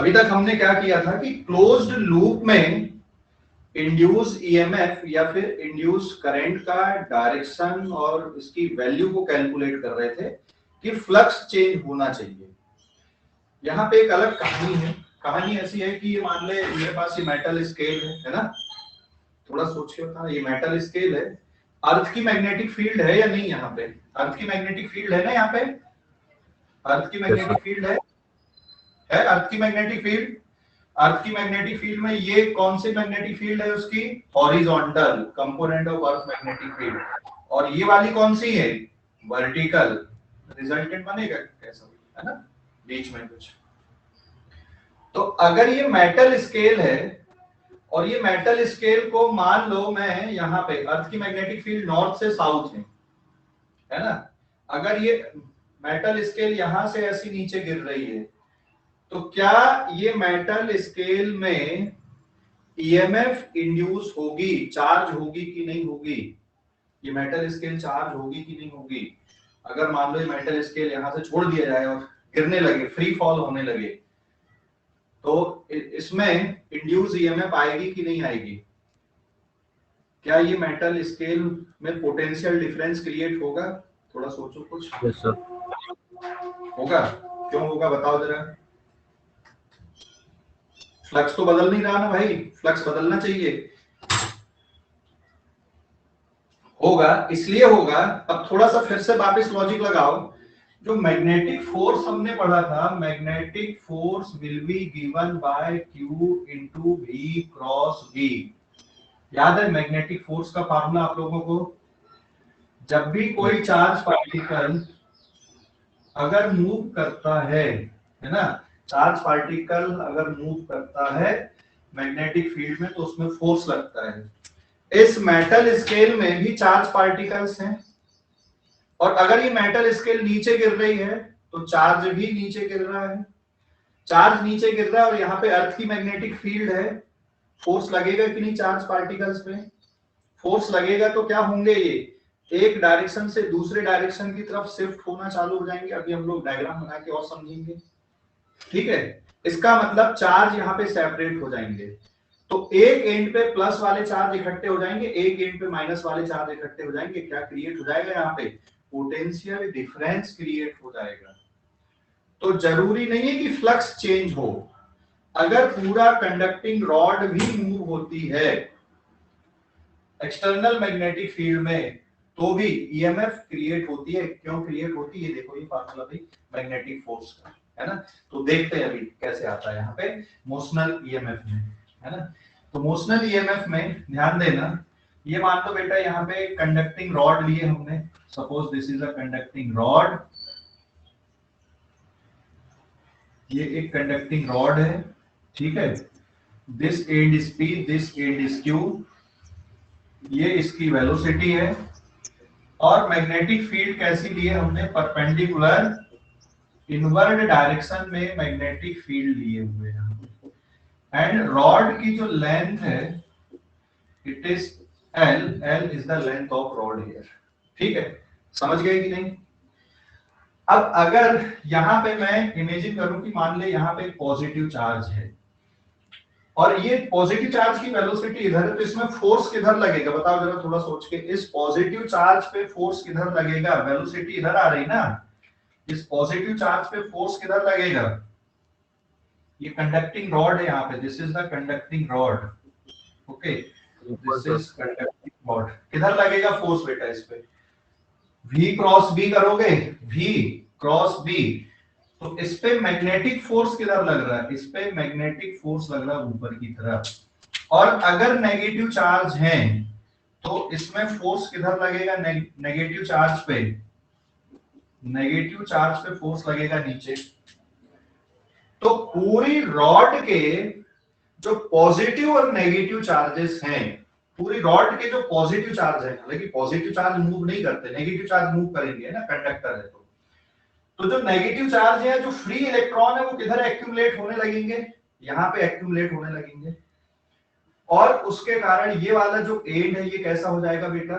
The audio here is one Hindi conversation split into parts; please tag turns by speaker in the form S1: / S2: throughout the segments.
S1: अभी तक हमने क्या किया था कि क्लोज्ड लूप में इंड्यूस ईएमएफ या फिर इंड्यूस करंट का डायरेक्शन और इसकी वैल्यू को कैलकुलेट कर रहे थे कि फ्लक्स चेंज होना चाहिए। यहाँ पे एक अलग कहानी है। कहानी ऐसी है कि ये मान ले मेरे पास ये मेटल स्केल है ना, थोड़ा सोच के बता, ये मेटल स्केल है, अर्थ की मैग्नेटिक फील्ड है या नहीं? यहाँ पे अर्थ की मैग्नेटिक फील्ड है ना, यहाँ पे अर्थ की
S2: यस सर।
S1: मैग्नेटिक फील्ड है अर्थ की मैग्नेटिक फील्ड। अर्थ की मैग्नेटिक फील्ड में ये कौन सी मैग्नेटिक फील्ड है? उसकी horizontal component of earth magnetic field. और ये वाली कौन सी है? वर्टिकल। रिजल्टेंट बनेगा कैसा, है ना, बीच में कुछ। तो अगर ये मेटल स्केल है और ये मेटल स्केल को मान लो मैं यहाँ पे अर्थ की मैग्नेटिक फील्ड नॉर्थ से साउथ है ना, अगर ये मेटल स्केल यहां से ऐसी नीचे गिर रही है तो क्या ये मेटल स्केल में ईएमएफ इंड्यूस होगी, चार्ज होगी कि नहीं होगी? ये मेटल स्केल चार्ज होगी कि नहीं होगी? अगर मान लो ये मेटल स्केल यहां से छोड़ दिया जाए और गिरने लगे, फ्री फॉल होने लगे, तो इसमें इंड्यूस ईएमएफ आएगी कि नहीं आएगी? क्या ये मेटल स्केल में पोटेंशियल डिफरेंस क्रिएट होगा? थोड़ा सोचो कुछ।
S2: Yes sir.
S1: होगा? क्यों होगा बताओ जरा। फ्लक्स तो बदल नहीं रहा ना भाई, फ्लक्स बदलना चाहिए। होगा, इसलिए होगा। अब थोड़ा सा फिर से वापस लॉजिक लगाओ। जो मैग्नेटिक फोर्स हमने पढ़ा था, magnetic force will be given bye Q into V cross V। याद है मैग्नेटिक फोर्स का फार्मूला आप लोगों को? जब भी कोई चार्ज पार्टिकल अगर मूव करता है ना, चार्ज पार्टिकल अगर मूव करता है मैग्नेटिक फील्ड में तो उसमें फोर्स लगता है। इस मेटल स्केल में भी चार्ज पार्टिकल्स हैं और अगर ये मेटल स्केल नीचे गिर रही है तो चार्ज भी नीचे गिर रहा है। चार्ज नीचे गिर रहा है और यहाँ पे अर्थ की मैग्नेटिक फील्ड है, फोर्स लगेगा कि नहीं चार्ज पार्टिकल्स पे? फोर्स लगेगा तो क्या होंगे, ये एक डायरेक्शन से दूसरे डायरेक्शन की तरफ शिफ्ट होना चालू हो जाएंगे। अभी हम लोग डायग्राम बना के और समझेंगे, ठीक है। इसका मतलब चार्ज यहाँ पे सेपरेट हो जाएंगे। तो एक एंड पे प्लस वाले चार्ज इकट्ठे हो जाएंगे, एक एंड पे माइनस वाले चार्ज इकट्ठे हो जाएंगे। क्या क्रिएट हो जाएगा यहाँ पे? पोटेंशियल डिफरेंस क्रिएट हो जाएगा। तो जरूरी नहीं है कि फ्लक्स चेंज हो। अगर पूरा कंडक्टिंग रॉड भी मूव होती है एक्सटर्नल मैग्नेटिक फील्ड में तो भी ईएमएफ क्रिएट होती है। क्यों क्रिएट होती है? देखो ये फार्मूला भी मैग्नेटिक फोर्स का है ना। तो देखते हैं अभी कैसे आता है यहाँ पे मोशनल ईएमएफ में, है ना। तो मोशनल ईएमएफ में ध्यान देना, ये मान लो बेटा यहाँ पे कंडक्टिंग रॉड लिए हमने, suppose this is a conducting rod, ये एक कंडक्टिंग रॉड है, ठीक है। This end is P, this end is Q, ये इसकी वेलोसिटी है। और मैग्नेटिक फील्ड कैसी ली है हमने? परपेंडिकुलर इनवर्ड डायरेक्शन में मैग्नेटिक फील्ड लिए हुए हैं। एंड रॉड की जो लेंथ है it is L, L is the length of rod here, ठीक है। समझ गए कि नहीं? अब अगर यहां पे मैं इमेजिन करूं कि मान ले यहां पे पॉजिटिव चार्ज है और ये पॉजिटिव चार्ज की वेलोसिटी इधर है, तो इसमें फोर्स किधर लगेगा बताओ जरा थोड़ा सोच के। इस पॉजिटिव चार्ज पे फोर्स किधर लगेगा? वेलोसिटी इधर आ रही ना, इस पॉजिटिव चार्ज पे फोर्स किधर लगेगा? ये कंडक्टिंग रॉड है यहाँ पे, this is the conducting rod, okay, this is conducting rod. किधर लगेगा फोर्स बेटा इस पे? V क्रॉस B करोगे, V क्रॉस B, तो इस पे मैग्नेटिक फोर्स किधर लग रहा है? इस पे मैग्नेटिक फोर्स लग रहा है ऊपर की तरफ। और अगर नेगेटिव चार्ज है तो इसमें फोर्स किधर लगेगा? नेगेटिव चार्ज पे, नेगेटिव चार्ज पे फोर्स लगेगा नीचे। तो पूरी रॉड के जो पॉजिटिव और नेगेटिव चार्जेस हैं, पूरी रॉड के जो पॉजिटिव चार्ज है, हालांकि पॉजिटिव चार्ज मूव नहीं करते, नेगेटिव चार्ज मूव करेंगे ना, कंडक्टर है तो जो नेगेटिव चार्ज है, जो फ्री इलेक्ट्रॉन है, वो किधर एक्यूमुलेट होने लगेंगे? यहाँ पे एक्यूमुलेट होने लगेंगे। और उसके कारण ये वाला जो एंड है ये कैसा हो जाएगा बेटा?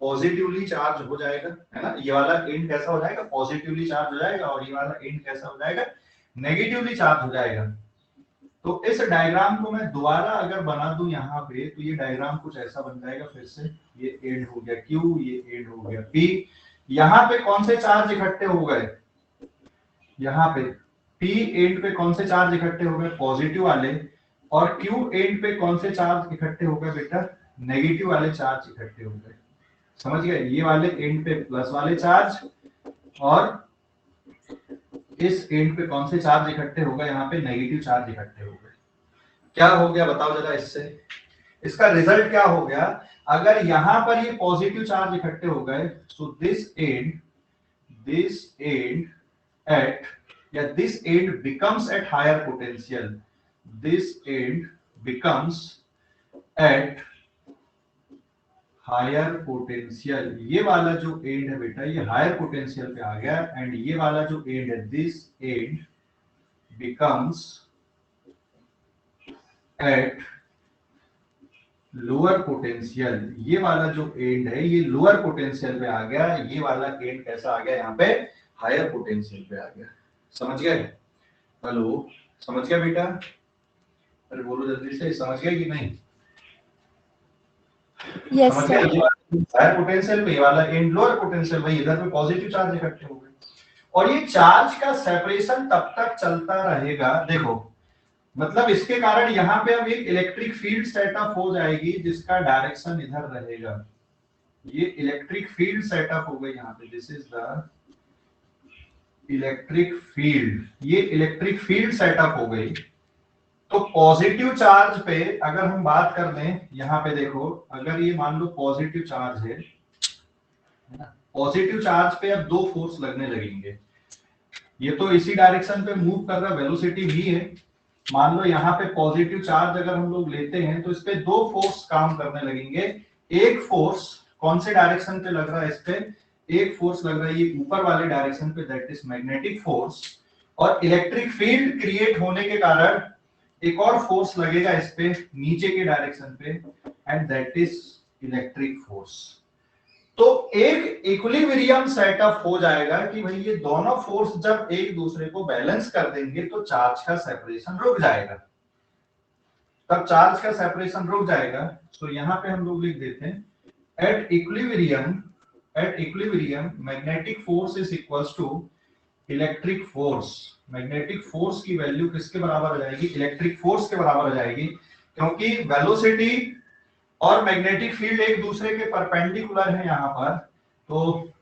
S1: पॉजिटिवली चार्ज हो जाएगा, है ना। ये वाला एंड कैसा हो जाएगा? पॉजिटिवली चार्ज हो जाएगा। और ये वाला एंड कैसा हो जाएगा? नेगेटिवली चार्ज हो जाएगा। तो इस डायग्राम को मैं दोबारा अगर बना दूं यहाँ पे, तो ये डायग्राम कुछ ऐसा बन जाएगा फिर से। ये एंड हो गया Q, ये एंड हो गया P। यहाँ पे कौन से चार्ज इकट्ठे हो गए, यहाँ पे P एंड पे कौन से चार्ज इकट्ठे हो गए, पॉजिटिव वाले। और Q एंड पे कौन से चार्ज इकट्ठे हो गए बेटा, नेगेटिव वाले चार्ज इकट्ठे हो गए। समझ गए, ये वाले एंड पे प्लस वाले चार्ज, और इस एंड पे कौन से चार्ज इकट्ठे हो गए, यहाँ पे नेगेटिव चार्ज इकट्ठे हो गए। क्या हो गया बताओ जरा, इससे इसका रिजल्ट क्या हो गया। अगर यहां पर ये पॉजिटिव चार्ज इकट्ठे हो गए, सो दिस एंड एट, या this end becomes at higher potential, this end becomes at higher potential. ये वाला जो एंड है बेटा, ये हायर पोटेंशियल पे आ गया, एंड ये वाला जो एंड है, this end becomes at lower potential. ये वाला जो एंड है ये लोअर पोटेंशियल पे आ गया, ये वाला एंड कैसा आ गया, यहाँ पे हायर पोटेंशियल पे आ गया। समझ गए, हेलो समझ गया बेटा, अरे बोलो जल्दी से, समझ गए कि नहीं?
S2: यस
S1: समझ
S2: सर।
S1: गए, हायर पोटेंशियल पे ये वाला एंड लोअर पोटेंशियल, वही इधर पे पॉजिटिव चार्ज इकट्ठे हो गए। और ये चार्ज का सेपरेशन तब तक चलता रहेगा, देखो मतलब इसके कारण यहाँ पे अब एक इलेक्ट्रिक फील्ड सेटअप हो जाएगी जिसका डायरेक्शन इधर रहेगा। ये इलेक्ट्रिक फील्ड सेटअप हो गई यहाँ पे, this is the electric field, ये इलेक्ट्रिक फील्ड सेटअप हो गई। तो पॉजिटिव चार्ज पे अगर हम बात कर लें, यहाँ पे देखो, अगर ये मान लो पॉजिटिव चार्ज है ना, पॉजिटिव चार्ज पे अब दो फोर्स लगने लगेंगे। ये तो इसी डायरेक्शन पे मूव कर रहा, वेलोसिटी v है। मान लो यहाँ पे पॉजिटिव चार्ज अगर हम लोग लेते हैं तो इस पे दो फोर्स काम करने लगेंगे। एक फोर्स कौन से डायरेक्शन पे लग रहा है, इस पे एक फोर्स लग रहा है ये ऊपर वाले डायरेक्शन पे, दैट इज मैग्नेटिक फोर्स। और इलेक्ट्रिक फील्ड क्रिएट होने के कारण एक और फोर्स लगेगा इस पे नीचे के डायरेक्शन पे, and that is electric force. तो एक इक्विलिब्रियम सेटअप हो जाएगा कि भाई ये दोनों फोर्स जब एक दूसरे को बैलेंस कर देंगे तो चार्ज का सेपरेशन रुक जाएगा, तब चार्ज का सेपरेशन रुक जाएगा। तो यहां पे हम लोग लिख देते हैं at equilibrium magnetic force is equals to electric force. Magnetic force की वैल्यू किसके बराबर हो जाएगी, इलेक्ट्रिक फोर्स के बराबर हो जाएगी, क्योंकि वेलोसिटी और मैग्नेटिक फील्ड एक दूसरे के परपेंडिकुलर है यहाँ पर। तो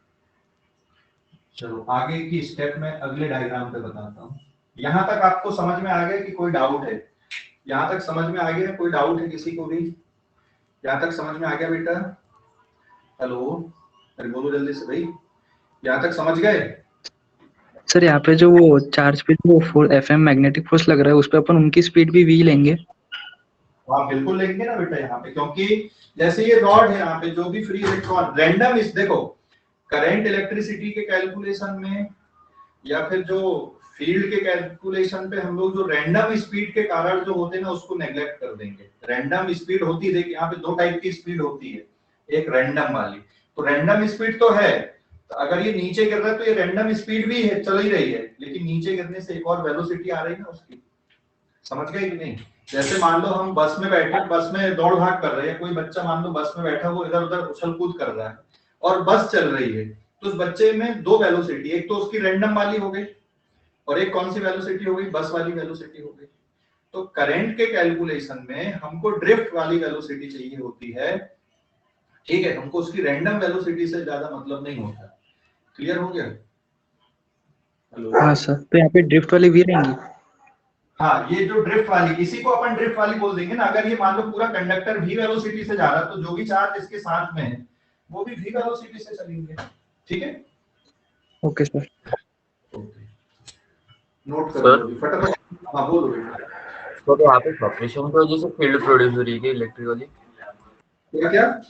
S1: चलो आगे की स्टेप में अगले डायग्राम पे बताता हूँ। यहां तक आपको समझ में आ गया कि कोई डाउट है, यहां तक समझ में आ गया, कोई डाउट है किसी को भी, यहां तक समझ में आ गया बेटा, हेलो अरे बोलो जल्दी से भाई, यहां तक समझ गए?
S3: सर यहाँ पे जो वो चार्ज पे जो एफएम मैग्नेटिक फोर्स लग रहा है उस पे अपन उनकी स्पीड भी v लेंगे।
S1: आप बिल्कुल लेंगे ना बेटा यहाँ पे, क्योंकि जैसे ये रॉड है यहाँ पे, जो भी फ्री इलेक्ट्रॉन रैंडम, इस देखो करंट इलेक्ट्रिसिटी के कैलकुलेशन में या फिर जो फील्ड के कैलकुलेशन पे हम लोग जो रैंडम स्पीड के कारण जो होते हैं ना उसको नेग्लेक्ट कर देंगे। रैंडम स्पीड होती है, देखिए यहाँ पे दो टाइप की स्पीड होती है, एक रैंडम वाली, तो रैंडम स्पीड तो है, तो अगर ये नीचे गिर रहा है तो ये रैंडम स्पीड भी है, चल ही रही है, लेकिन नीचे गिरने से एक और वेलोसिटी आ रही है ना उसकी। समझ गए कि नहीं? जैसे मान लो हम बस में बैठे, बस में दौड़ भाग कर रहे हैं, कोई बच्चा मान लो बस में बैठा, वो इधर उधर उछल कूद कर रहा है और बस चल रही है, तो उस बच्चे में दो वेलोसिटी, एक तो उसकी रैंडम वाली हो गई और एक कौन सी वेलोसिटी हो गई, बस वाली वेलोसिटी हो गई। तो करंट के कैलकुलेशन में हमको ड्रिफ्ट वाली वेलोसिटी चाहिए होती है, ठीक है, हमको उसकी रैंडम वेलोसिटी से ज्यादा मतलब नहीं होता। क्लियर हो गया? हेलो
S3: हाँ सर, तो यहाँ पे ड्रिफ्ट वाली v रहेंगी।
S1: हाँ, ये जो ड्रिफ्ट वाली, इसी को अपन ड्रिफ्ट वाली बोल देंगे ना। अगर ये मान लो पूरा कंडक्टर v वेलोसिटी से जा रहा है तो जो भी चार्ज इसके साथ में है वो भी v वेलोसिटी से चलेंगे, ठीक है?
S3: Okay sir.
S1: नोट करो फटाफट। हाँ बोलो बेटा।
S4: तो यहाँ पे सेपरेशन की वजह से फील्ड प्रोड्यूस हो रही है इलेक्ट्रिक वाली,
S1: क्या क्या?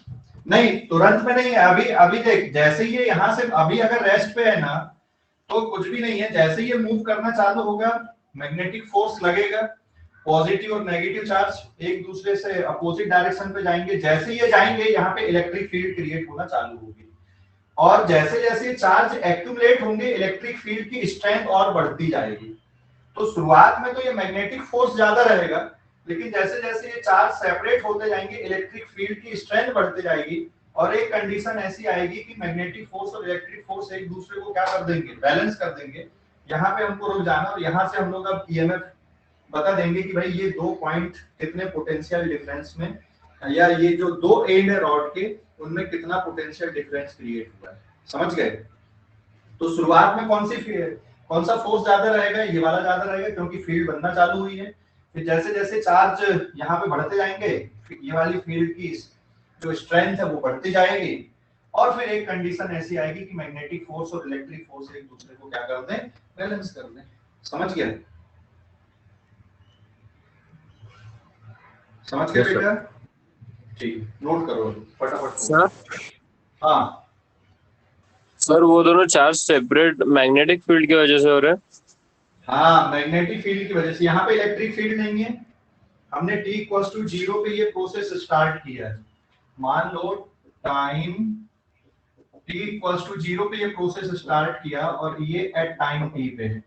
S1: नहीं, तुरंत में नहीं है, अभी अभी देख, जैसे ये यहाँ से अभी अगर रेस्ट पे है ना तो कुछ भी नहीं है, जैसे ये मूव करना चालू होगा मैग्नेटिक फोर्स लगेगा, पॉजिटिव और नेगेटिव चार्ज एक दूसरे से अपोजिट डायरेक्शन पे जाएंगे, जैसे ये जाएंगे यहाँ पे इलेक्ट्रिक फील्ड क्रिएट होना चालू होगी, और जैसे जैसे चार्ज एक्यूमुलेट होंगे इलेक्ट्रिक फील्ड की स्ट्रेंथ और बढ़ती जाएगी। तो शुरुआत में तो ये मैग्नेटिक फोर्स ज्यादा रहेगा, लेकिन जैसे जैसे ये चार्ज सेपरेट होते जाएंगे इलेक्ट्रिक फील्ड की स्ट्रेंथ बढ़ती जाएगी और एक कंडीशन ऐसी आएगी कि मैग्नेटिक फोर्स और इलेक्ट्रिक फोर्स एक दूसरे को क्या कर देंगे, बैलेंस कर देंगे। यहाँ पे हमको रुक जाना और यहाँ से हम लोग अब ईएमएफ बता देंगे कि भाई ये दो पॉइंट कितने पोटेंशियल डिफरेंस में, या ये जो दो एंड है रॉड के उनमें कितना पोटेंशियल डिफरेंस क्रिएट हुआ है। समझ गए? तो शुरुआत में कौन सा फोर्स ज्यादा रहेगा, ये वाला ज्यादा रहेगा क्योंकि फील्ड बनना चालू हुई है। फिर जैसे जैसे चार्ज यहाँ पे बढ़ते जाएंगे ये वाली फील्ड की जो स्ट्रेंथ है वो बढ़ती जाएगी और फिर एक कंडीशन ऐसी आएगी कि मैग्नेटिक फोर्स और इलेक्ट्रिक फोर्स एक दूसरे को क्या कर दें, बैलेंस कर दें। समझ गए? समझ गए बेटा? ठीक, नोट करो फटाफट
S2: सर।
S1: हाँ
S2: सर वो दोनों चार्ज सेपरेट मैग्नेटिक फील्ड की वजह से हो रहे हैं।
S1: हाँ, मैग्नेटिक फील्ड की वजह से। यहाँ पे इलेक्ट्रिक फील्ड नहीं है, हमने t इक्वल्स टू 0 पे ये प्रोसेस स्टार्ट किया है। मान लो टाइम t इक्वल्स टू 0 पे ये प्रोसेस स्टार्ट किया और ये एट टाइम t पे है।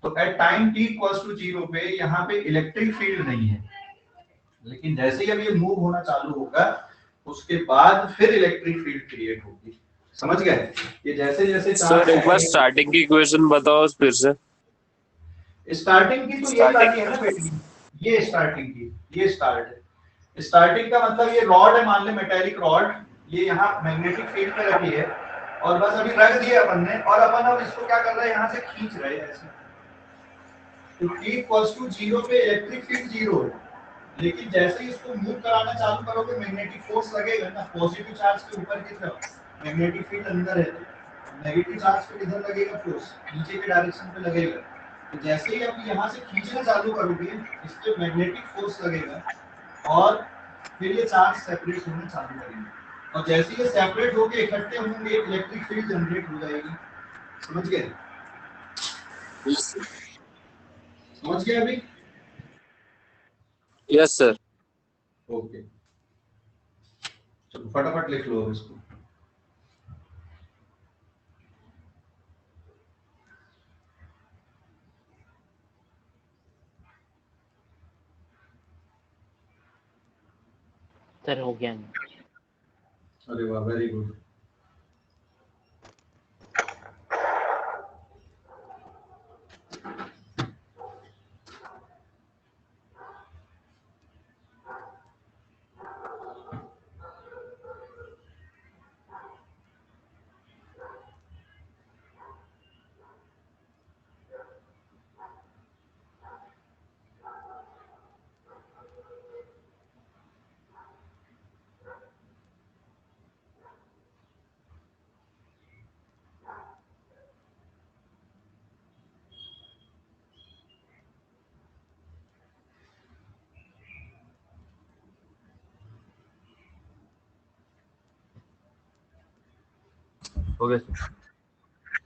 S1: तो at time t equals to 0 पे यहाँ पे इलेक्ट्रिक फील्ड नहीं है, लेकिन जैसे ही अब ये मूव होना चालू होगा उसके बाद फिर इलेक्ट्रिक फील्ड क्रिएट होगी। समझ गए? ये जैसे जैसे
S2: सर एक बार स्टार्टिंग की इक्वेशन बताओ फिर से।
S1: स्टार्टिंग की तो यही वाली है ना बेटी, ये स्टार्टिंग की, ये स्टार्ट है। स्टार्टिंग का मतलब ये रॉड है, मान ले मेटेलिक रॉड, ये यहाँ मैग्नेटिक फील्ड पे रखी है और बस अभी रख दिया अपन ने और अपन अब इसको क्या कर रहे हैं, यहाँ से खींच रहे हैं ऐसे। तो t इक्वल्स टू 0 पे इलेक्ट्रिक फील्ड 0 है, लेकिन जैसे ही इसको मूव कराना चालू करोगे मैग्नेटिक फोर्स लगेगा ना, पॉजिटिव चार्ज के ऊपर की तरफ मैग्नेटिक फील्ड अंदर है, तो नेगेटिव चार्ज पे इधर लगेगा फोर्स, नीचे के डायरेक्शन पे लगेगा। तो जैसे ही आप यहाँ से खींचना चालू करोगे इस पे मैग्नेटिक फोर्स लगेगा और फिर ये चार्ज सेपरेट होना चालू करेंगे और जैसे ये सेपरेट होके इकट्ठे होंगे इलेक्ट्रिक फील्ड जनरेट हो जाएगी। समझ गए? समझ गए अभी?
S2: Yes sir.
S1: ओके, चलो फटाफट लिख लो इसको।
S5: सर हो गया।
S1: अरे वाह, वेरी गुड।
S4: हो गया सर।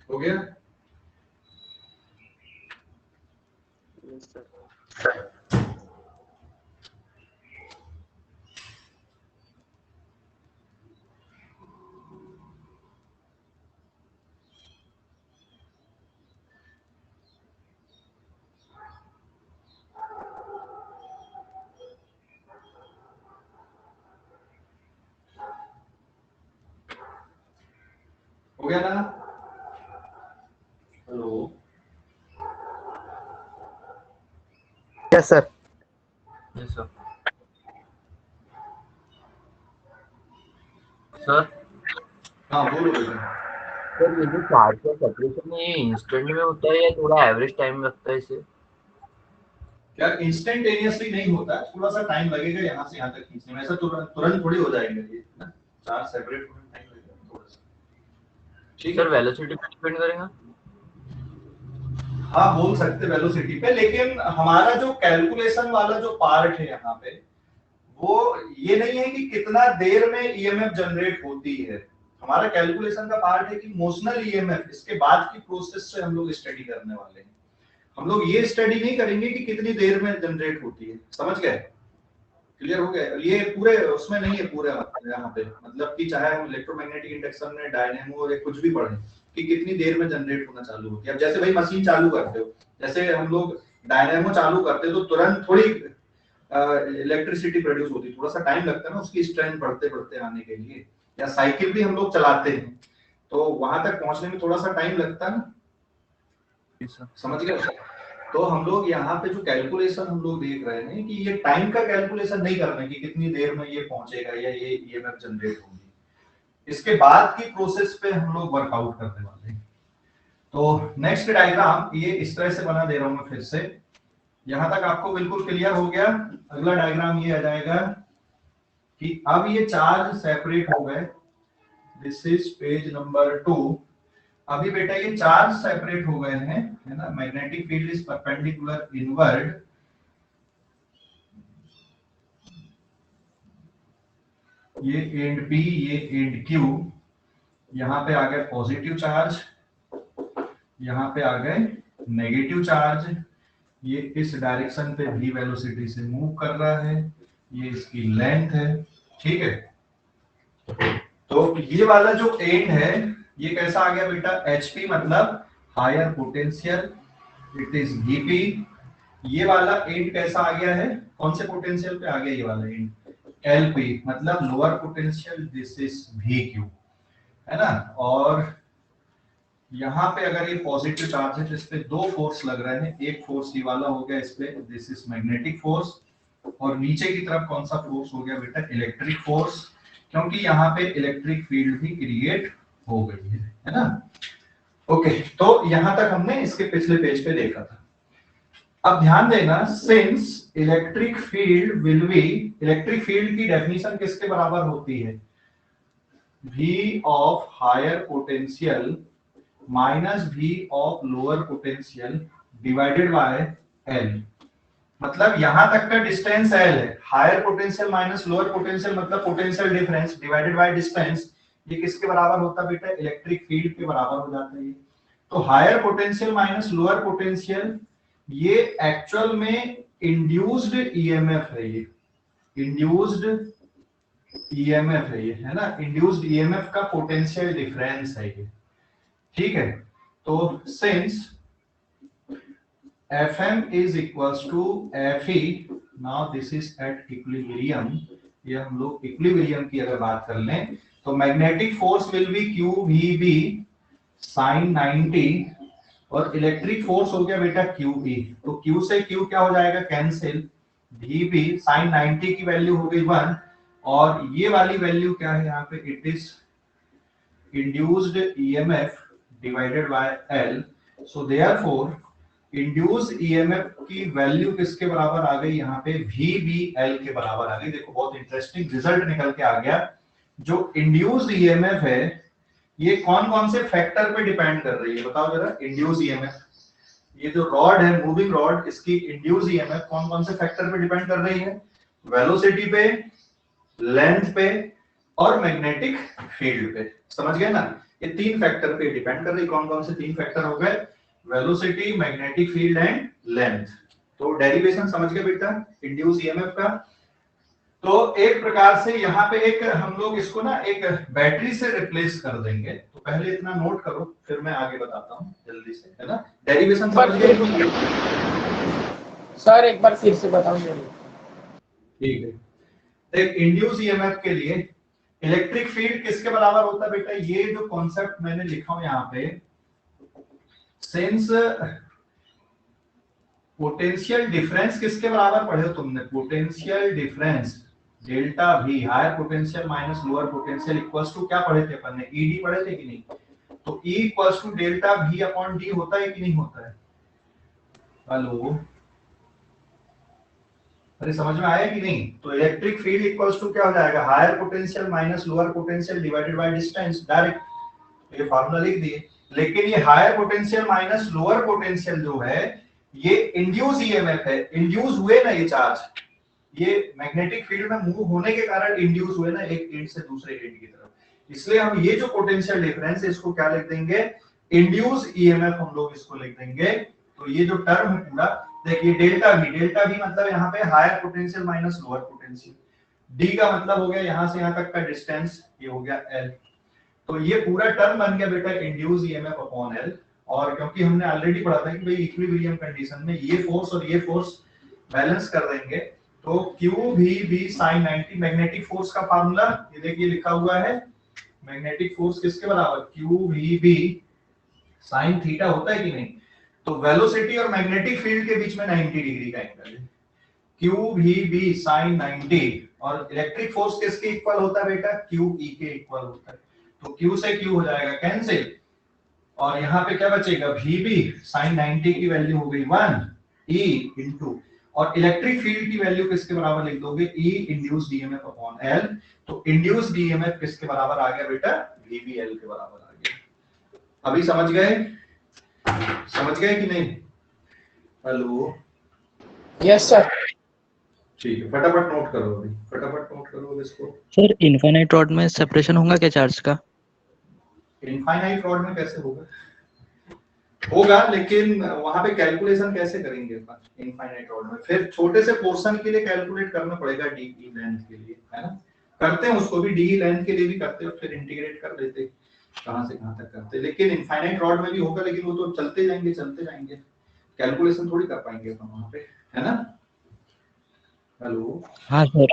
S1: हो गया? हो गया ना? Hello,
S6: yes sir.
S4: Yes sir. Sir
S1: हाँ बोलो बेटा।
S4: सर ये जो चार्ज का सेपरेशन है ये इंस्टेंट में होता है या थोड़ा एवरेज टाइम लगता है इसे?
S1: क्या इंस्टेंटेनियसली नहीं होता, थोड़ा सा टाइम लगेगा यहाँ से यहाँ तक खींचने में, ऐसा तुरंत थोड़ी हो जाएगा ये ना, चार्ज सेपरेट होने में टाइम लगेगा थोड़ा सा। ठीक है
S4: सर वेलोसिटी पे डिपेंड करेगा?
S1: हाँ बोल सकते वेलोसिटी पे, लेकिन हमारा जो कैलकुलेशन वाला जो पार्ट है यहाँ पे वो ये नहीं है कि कितना देर में ईएमएफ जनरेट होती है। हमारा कैलकुलेशन का पार्ट है कि मोशनल ईएमएफ, इसके बाद की प्रोसेस से हम लोग स्टडी करने वाले हैं। हम लोग ये स्टडी नहीं करेंगे कि कितनी देर में जनरेट होती है। समझ गए? क्लियर हो गया? ये पूरे उसमें नहीं है पूरे यहाँ पे, मतलब कि चाहे हम इलेक्ट्रोमैग्नेटिक इंडक्शन में डायनेमो या कुछ भी पढ़ें कि कितनी देर में जनरेट होना चालू होती है। अब जैसे भाई मशीन चालू करते हो, जैसे हम लोग डायनेमो चालू करते तो तुरंत थोड़ी इलेक्ट्रिसिटी प्रोड्यूस होती, थोड़ा सा टाइम लगता है ना उसकी स्ट्रेंथ बढ़ते बढ़ते आने के लिए। या साइकिल भी हम लोग चलाते हैं तो वहां तक पहुंचने में थोड़ा सा टाइम लगता है ना, समझ गए? तो हम लोग यहाँ पे जो कैलकुलेशन हम लोग देख रहे हैं कि ये टाइम का कैलकुलेशन नहीं करना कि कितनी देर में ये पहुंचेगा या ये ईएमएफ जनरेट होगी, इसके बाद की प्रोसेस पे हम लोग वर्कआउट करने वाले हैं। तो नेक्स्ट डायग्राम ये इस तरह से बना दे रहा हूं मैं फिर से, यहां तक आपको बिल्कुल क्लियर हो गया। अगला डायग्राम ये आ जाएगा कि अब ये चार्ज सेपरेट हो गए, दिस इज पेज नंबर 2। अभी बेटा ये चार्ज सेपरेट हो गए हैं, है ना, magnetic field is perpendicular inward, ये एंड P ये एंड Q, यहां पे आ गए पॉजिटिव चार्ज, यहां पे आ गए नेगेटिव चार्ज, ये इस डायरेक्शन पे v वेलोसिटी से मूव कर रहा है, ये इसकी लेंथ है, ठीक है। तो ये वाला जो एंड है ये कैसा आ गया बेटा, HP मतलब higher potential, it is Vp। ये वाला एंड कैसा आ गया है, कौन से पोटेंशियल पे आ गया ये वाला एंड, LP मतलब lower potential, this is VQ, है ना। और यहाँ पे अगर ये पॉजिटिव चार्ज है तो इस पे दो फोर्स लग रहे हैं, एक फोर्स ये वाला हो गया इस पे, दिस इज मैग्नेटिक फोर्स, और नीचे की तरफ कौन सा फोर्स हो गया बेटा, इलेक्ट्रिक फोर्स, क्योंकि यहाँ पे इलेक्ट्रिक फील्ड भी क्रिएट हो गई है ना। ओके, तो यहाँ तक हमने इसके पिछले पेज पे देखा था। अब ध्यान देना, since electric field will be, electric field की डेफिनेशन किसके बराबर होती है, V of higher potential minus V of lower potential divided by L। मतलब यहां तक का डिस्टेंस L है, higher potential minus lower potential मतलब potential difference divided by distance, ये किसके बराबर होता है बेटा, इलेक्ट्रिक फील्ड के बराबर हो जाता है। तो higher potential minus lower potential ये एक्चुअल में इंड्यूस्ड ईएमएफ है, ये इंड्यूस्ड ईएमएफ है ये, है ना, इंड्यूस्ड ईएमएफ का पोटेंशियल डिफरेंस है ये, ठीक है। तो since Fm is equals to Fe, now this is at equilibrium, ये हम लोग इक्विलिब्रियम की अगर बात कर लें तो magnetic force will be QVB sin 90 और इलेक्ट्रिक फोर्स हो गया बेटा QE, तो Q से Q क्या हो जाएगा, कैंसिल, VB sin 90 की वैल्यू हो गई 1 और ये वाली वैल्यू क्या है यहाँ पे, it is induced EMF divided by L, so therefore induce EMF की वैल्यू किसके बराबर आ गई, यहाँ पे VBL के बराबर आ गई। देखो बहुत इंटरेस्टिंग रिजल्ट निकल के आ गया, जो इंड्यूस्ड ईएमएफ है ये कौन कौन से फैक्टर पे डिपेंड कर रही है, बताओ जरा। इंड्यूस ईएमएफ, ये जो रॉड है मूविंग रॉड, इसकी इंड्यूस ईएमएफ कौन कौन से फैक्टर पे डिपेंड कर रही है, वेलोसिटी पे, लेंथ पे और मैग्नेटिक फील्ड पे, समझ गए ना। ये तीन फैक्टर पे डिपेंड कर रही है, कौन कौन से तीन फैक्टर हो गए, velocity, magnetic field and length. तो डेरिवेशन समझ गए बेटा इंड्यूस ईएमएफ का। तो एक प्रकार से यहाँ पे एक हम लोग इसको ना एक बैटरी से रिप्लेस कर देंगे, तो पहले इतना नोट करो फिर मैं आगे बताता हूँ जल्दी से, है ना। डेरिवेशन समझ गए
S5: सर, एक बार फिर से बताओ।
S1: ठीक है, देख इंड्यूस ईएमएफ के लिए इलेक्ट्रिक फील्ड किसके बराबर होता है बेटा, ये जो कॉन्सेप्ट मैंने लिखा हूं यहाँ पे, सिंस पोटेंशियल डिफरेंस किसके बराबर पढ़े हो तुमने, potential difference delta V, higher potential minus lower potential equals to क्या पढ़े थे अपन ने, ED पढ़े थे कि नहीं। तो E equals to delta V upon D होता है कि नहीं होता है, हेलो, अरे समझ में आया कि नहीं। तो इलेक्ट्रिक फील्ड इक्वल्स टू क्या हो जाएगा, higher potential minus lower potential divided by distance, direct ये फार्मूला लिख दिए। लेकिन ये higher potential minus lower potential जो है ये इंड्यूस ईएमएफ है, इंड्यूस हुए ना ये चार्ज, ये मैग्नेटिक फील्ड में मूव होने के कारण इंड्यूस हुए ना एक एंड से दूसरे एंड की तरफ, इसलिए हम ये जो पोटेंशियल डिफरेंस है इसको क्या लिख देंगे, इंड्यूस ईएमएफ हम लोग इसको लिख देंगे। तो ये जो टर्म है पूरा, देखिए डेल्टा V मतलब यहाँ पे higher potential minus lower potential, D का मतलब हो गया यहाँ से यहाँ तक का डिस्टेंस, ये हो गया L। तो ये पूरा टर्म बन गया बेटा इंड्यूस ईएमएफ अपॉन L, और क्योंकि हमने ऑलरेडी पढ़ा था कि भाई इक्विलिब्रियम कंडीशन में ये फोर्स और ये फोर्स बैलेंस कर देंगे, तो Q भी V sin 90 मैग्नेटिक फोर्स का फार्मूला ये देखिए लिखा हुआ है, मैग्नेटिक फोर्स किसके बराबर, Q V B sin theta होता है कि नहीं, तो वेलोसिटी और मैग्नेटिक फील्ड के बीच में 90 डिग्री का एंगल है, Q V B sin 90, और इलेक्ट्रिक फोर्स किसके इक्वल होता है बेटा, Q E के इक्वल होता है, तो Q से Q हो जाएगा कैंसिल, और यहाँ पे क्या बचेगा, VB sin 90 की वैल्यू हो गई 1 E इनटू, और इलेक्ट्रिक फील्ड की वैल्यू किसके बराबर लिख दोगे, E induced EMF upon L, तो इंड्यूस्ड ईएमएफ किसके बराबर आ गया बेटा, VBL के बराबर आ गया। अभी समझ गए, समझ गए कि नहीं, हेलो,
S5: यस सर।
S1: ठीक है, फटाफट नोट करो, अभी फटाफट नोट करो इसको।
S3: सर इनफाइनाइट रॉड में सेपरेशन होगा क्या चार्ज का?
S1: इनफाइनाइट रॉड में कैसे होगा, होगा, लेकिन वहां पे कैलकुलेशन कैसे करेंगे अपन इनफाइनाइट रॉड में, फिर छोटे से पोर्शन के लिए कैलकुलेट करना पड़ेगा डी लेंथ के लिए, है ना, करते हैं उसको भी डी लेंथ के लिए भी करते हैं, फिर इंटीग्रेट कर देते कहां से कहां तक करते, लेकिन इनफाइनाइट रॉड में भी होगा, लेकिन वो तो चलते जाएंगे, कैलकुलेशन थोड़ी कर पाएंगे अपन वहां पे, है ना, हेलो,
S3: हाँ सर।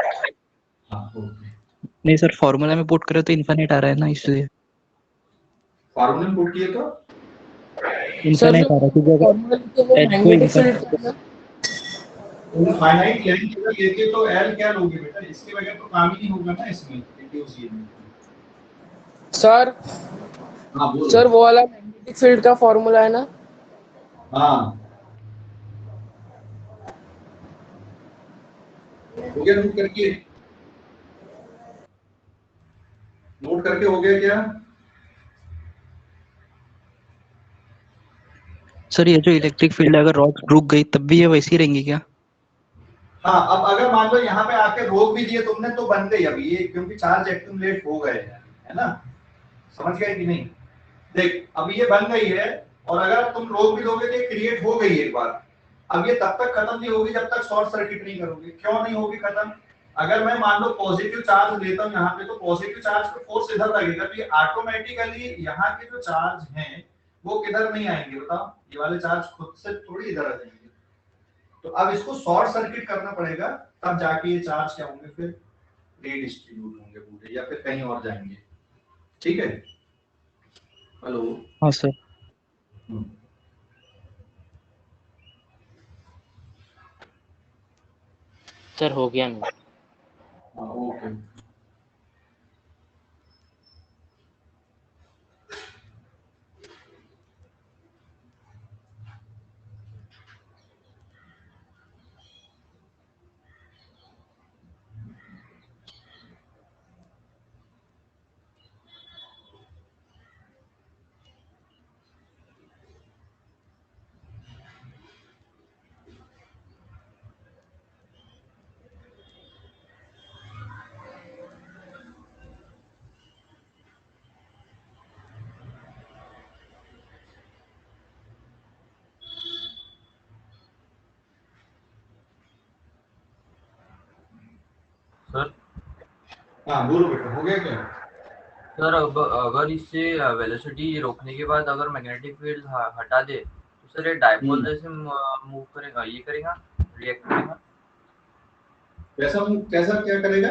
S1: हाँ ओके,
S3: नहीं सर, फॉर्मूला में पुट करे तो इनफाइनाइट आ रहा है ना, इसलिए
S1: फार्मूला में पुट किए तो
S3: इनफाइनाइट आ रहा है, क्योंकि अगर
S5: फॉर्मूला लिखे वो
S3: L को
S5: magnetic
S3: infinite,
S5: field
S1: infinite length अगर लेते तो L क्या लोगे बेटा, इसके बगैर तो काम ही नहीं होगा ना इसमें, इंड्यूस ईएमएफ।
S5: सर।
S1: हाँ बोलो।
S5: सर वो वाला मैग्नेटिक फील्ड का फॉर्मूला है ना,
S1: हाँ हो गया, नोट करके हो गया क्या,
S3: सर ये जो इलेक्ट्रिक फील्ड है अगर रॉड रुक गई तब भी ये वैसी रहेंगी क्या?
S1: हाँ अब अगर मान लो यहाँ पे आके रोक भी दिए तुमने तो बन गई अभी ये, क्योंकि चार्ज एक्यूमुलेट हो गए हैं, है ना, समझ गए कि नहीं, देख अब ये बन गई है, और अगर तुम रोक भी दोगे तो ये क्रिएट हो गई एक बार, अब ये तब तक खत्म नहीं होगी जब तक शॉर्ट सर्किट नहीं करोगे, क्यों नहीं होगी खत्म, अगर मैं मान लो पॉजिटिव चार्ज लेता हूँ यहाँ पे, तो पॉजिटिव चार्ज पे फोर्स इधर लगेगा, तो ये ऑटोमेटिकली यहाँ के जो चार्ज हैं वो किधर नहीं आएंगे, बताओ, ये वाले चार्ज खुद से थोड़ी इधर आ जाएंगे, तो अब इसको शॉर्ट सर्किट करना पड़ेगा, तब जाके ये चार्ज क्या होंगे, फिर रीडिस्ट्रीब्यूट होंगे पूरे, या फिर कहीं और जाएंगे, ठीक है, हेलो,
S3: हाँ सर।
S7: सर हो गया ना।
S1: हाँ ओके,
S4: सर
S1: हाँ बोलो बेटा, हो गया क्या,
S4: सर अब अगर इससे वेलोसिटी रोकने के बाद अगर मैग्नेटिक फील्ड हटा दे तो सर ये डायपोल जैसे मूव करेगा, ये करेगा, रिएक्ट करेगा,
S1: कैसा क्या करेगा,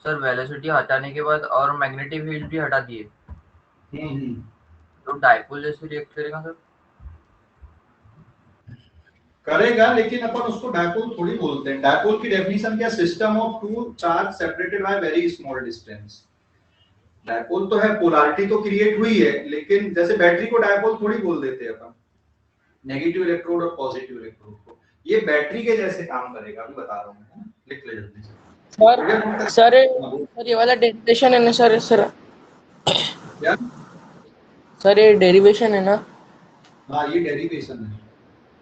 S4: सर वेलोसिटी हटाने के बाद और मैग्नेटिक फील्ड भी हटा दिए तो डायपोल जैसे रिएक्ट करेगा सर,
S1: करेगा, लेकिन अपन उसको डायपोल थोड़ी बोलते हैं, डायपोल की डेफिनेशन क्या, system of two charge separated by very small distance, dipole तो है, पोलैरिटी तो क्रिएट हुई है, लेकिन जैसे बैटरी को डायपोल थोड़ी बोल देते हैं अपन, नेगेटिव इलेक्ट्रोड और पॉजिटिव इलेक्ट्रोड को, ये बैटरी के जैसे काम करेगा, अभी बता रहा हूं मैं, लिख ले जल्दी से
S5: सर ये वाला डेरिवेशन है ना सर
S1: क्या,
S5: सर ये डेरिवेशन है ना,
S1: हाँ ये डेरिवेशन है,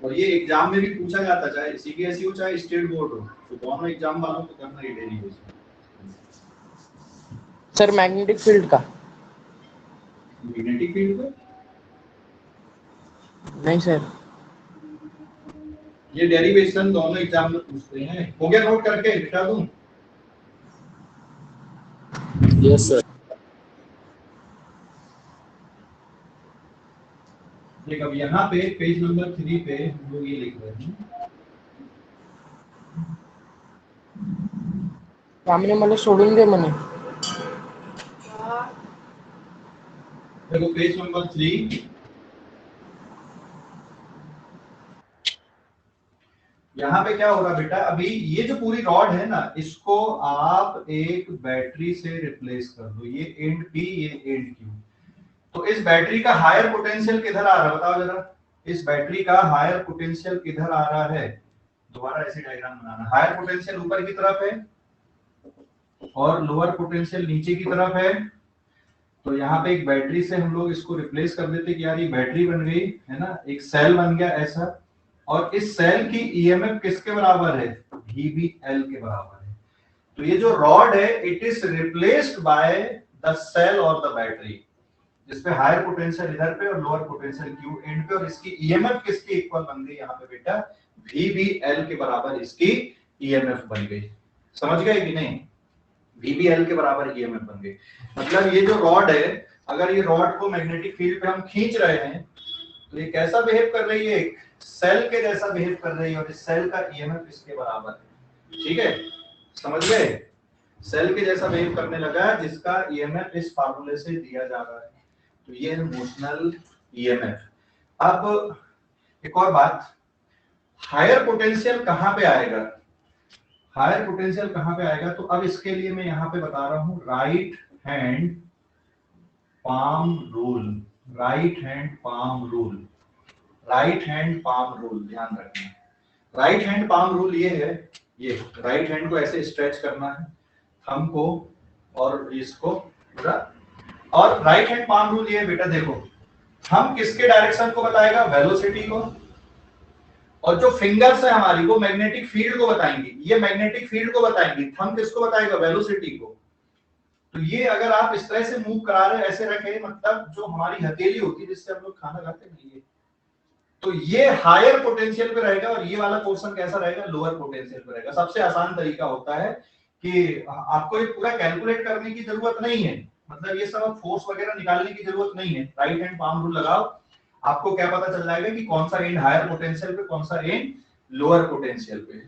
S1: और ये एग्जाम में भी पूछा जाता है, चाहे सीबीएसई हो चाहे स्टेट बोर्ड हो, तो दोनों एग्जाम वालों को करना है डेरिवेशन,
S5: सर मैग्नेटिक फील्ड का
S1: मैग्नेटिक फील्ड का
S5: नहीं सर,
S1: ये डेरिवेशन दोनों एग्जाम में पूछते हैं, हो गया, नोट करके बिठा दूं,
S2: यस सर।
S1: ठीक, अब यहाँ पे पेज नंबर 3 पे हम लोग ये लिख रहे हैं,
S5: सामने मला सोडून दे म्हणे.
S1: देखो पेज नंबर 3, यहाँ पे क्या हो रहा बेटा, अभी ये जो पूरी रॉड है ना, इसको आप एक बैटरी से रिप्लेस कर दो, ये एंड पी, ये एंड क्यू। तो इस बैटरी का हायर पोटेंशियल किधर आ रहा है बताओ जरा, इस बैटरी का हायर पोटेंशियल किधर आ रहा है, दोबारा ऐसे डायग्राम बनाना, हायर पोटेंशियल ऊपर की तरफ है और लोअर पोटेंशियल नीचे की तरफ है। तो यहाँ पे एक बैटरी से हम लोग इसको रिप्लेस कर देते कि यार ये बैटरी बन गई है ना, एक सेल बन गया ऐसा, और इस सेल की ईएमएफ किसके बराबर है, VBL के बराबर है। तो ये जो रॉड है it is replaced by the cell और द बैटरी, जिसपे हायर पोटेंशियल इधर पे और लोअर पोटेंशियल क्यू एंड पे, और इसकी ईएमएफ किसकी इक्वल बन गई यहाँ पे बेटा, VBL के बराबर इसकी ईएमएफ बन गई। समझ गए कि नहीं, VBL के बराबर ईएमएफ बन गई। मतलब ये जो रॉड है, अगर ये रॉड को मैग्नेटिक फील्ड पे हम खींच रहे हैं तो ये कैसा बिहेव कर रही है, एक सेल के जैसा बिहेव कर रही है, और इस सेल का ईएमएफ इसके बराबर है। ठीक है, समझ गए, सेल के जैसा बिहेव करने लगा है, जिसका ईएमएफ इस फार्मूले से दिया जा रहा है। तो ये है मोशनल ईएमएफ। अब एक और बात, हायर पोटेंशियल कहां पे आएगा, हायर पोटेंशियल कहां पे आएगा, तो अब इसके लिए मैं यहां पे बता रहा हूं right hand palm rule, right hand palm rule, right hand palm rule ध्यान रखना। राइट हैंड पाम रूल ये है, ये राइट हैंड को ऐसे स्ट्रेच करना है, थंब को और इसको पूरा, और राइट हैंड पाम रूल ये है बेटा, देखो थंब किसके डायरेक्शन को बताएगा, वेलोसिटी को, और जो फिंगर्स है हमारी वो मैग्नेटिक फील्ड को बताएंगी, ये मैग्नेटिक फील्ड को बताएंगी, थंब किसको बताएगा, वेलोसिटी को। तो ये अगर आप इस तरह से मूव करा रहे ऐसे रखे, मतलब जो हमारी हथेली होती है जिससे हम लोग खाना खाते हैं, ये तो ये हायर पोटेंशियल पे रहेगा, और ये वाला पोर्शन कैसा रहेगा, लोअर पोटेंशियल पे रहेगा। सबसे आसान तरीका होता है कि आपको ये पूरा कैलकुलेट करने की जरूरत नहीं है, मतलब ये सब फोर्स वगैरह निकालने की जरूरत नहीं है, राइट हैंड पाम रूल लगाओ, आपको क्या पता चल जाएगा कि कौन सा एंड हायर पोटेंशियल पे, कौन सा एंड लोअर पोटेंशियल पे।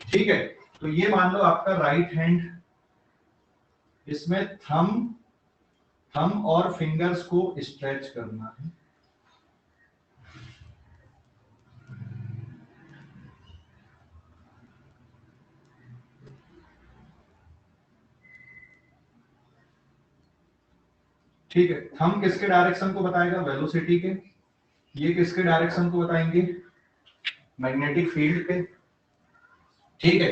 S1: ठीक है, तो ये मान लो आपका राइट हैंड, इसमें थंब और फिंगर्स को स्ट्रेच करना है, ठीक है। थंब किसके डायरेक्शन को बताएगा, वेलोसिटी के, ये किसके डायरेक्शन को बताएंगे, मैग्नेटिक फील्ड के। ठीक है,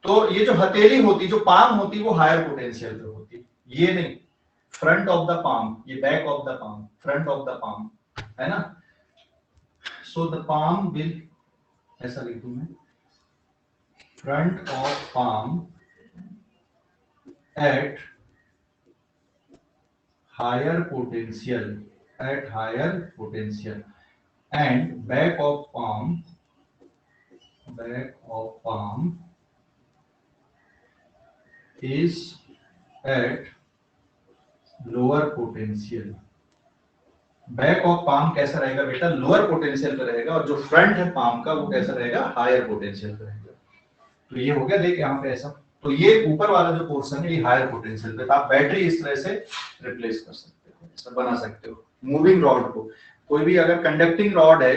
S1: तो ये जो हथेली होती, जो पाम होती, वो हायर पोटेंशियल पे होती, ये नहीं, फ्रंट ऑफ द पाम, ये back of the palm, front of the palm है ना। सो द पाम विल, ऐसा लिखूं मैं, front of palm at higher potential, at higher potential, and back of palm is at lower potential। Back of palm कैसा रहेगा बेटा, लोअर पोटेंशियल पे रहेगा, और जो फ्रंट है पाम का वो कैसा रहेगा, हायर पोटेंशियल पे रहेगा। तो ये हो गया, देख यहाँ पे ऐसा, तो ये ऊपर वाला जो पोर्शन है ये हायर पोटेंशियल पे, तो आप बैटरी इस तरह से रिप्लेस कर सकते हो, ऐसा बना सकते हो। मूविंग रॉड को, कोई भी अगर कंडक्टिंग रॉड है